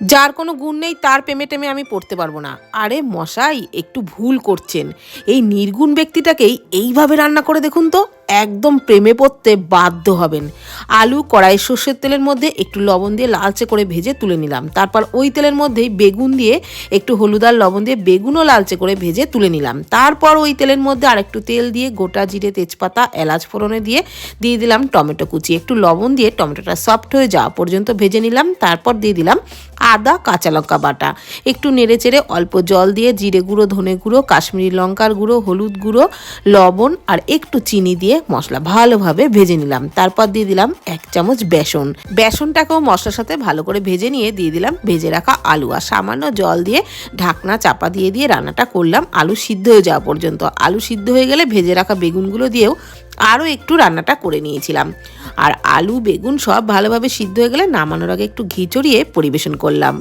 যার কোনো গুণ নেই তার প্রেমে টেমে আমি পড়তে পারবো না। আরে মশাই, একটু ভুল করছেন। এই নির্গুণ ব্যক্তিটাকেই এইভাবে রান্না করে দেখুন তো, একদম প্রেমে পড়তে বাধ্য হবেন। আলু কড়াই সর্ষের তেলের মধ্যে একটু লবণ দিয়ে লালচে করে ভেজে তুলে নিলাম। তারপর ওই তেলের মধ্যেই বেগুন দিয়ে একটু হলুদ আর লবণ দিয়ে বেগুনও লালচে করে ভেজে তুলে নিলাম। তারপর ওই তেলের মধ্যে আরেকটু তেল দিয়ে গোটা জিরে, তেজপাতা, এলাচ ফোড়নে দিয়ে দিলাম টমেটো কুচি। একটু লবণ দিয়ে টমেটোটা সফট হয়ে যাওয়া পর্যন্ত ভেজে নিলাম। তারপর দিয়ে দিলাম আদা কাঁচা লঙ্কা বাটা। একটু নেড়ে চেড়ে অল্প জল দিয়ে জিরে গুঁড়ো, ধনে গুঁড়ো, কাশ্মীরি লঙ্কার গুঁড়ো, হলুদ গুঁড়ো, লবণ আর একটু চিনি দিয়ে মশলা ভালোভাবে ভেজে নিলাম। তারপর দিয়ে দিলাম 1 চামচ বেসন। বেসনটাকেও মশলার সাথে ভালো করে ভেজে নিয়ে দিয়ে দিলাম ভেজে রাখা আলু আর সামান্য জল দিয়ে ঢাকনা চাপা দিয়ে রান্নাটা করলাম আলু সিদ্ধ হয়ে যাওয়া পর্যন্ত। আলু সিদ্ধ হয়ে গেলে ভেজে রাখা বেগুনগুলো দিয়েও আরও একটু রান্নাটা করে নিয়েছিলাম। আর আলু বেগুন সব ভালোভাবে সিদ্ধ হয়ে গেলে নামানোর আগে একটু ঘি চড়িয়ে পরিবেশন করলাম।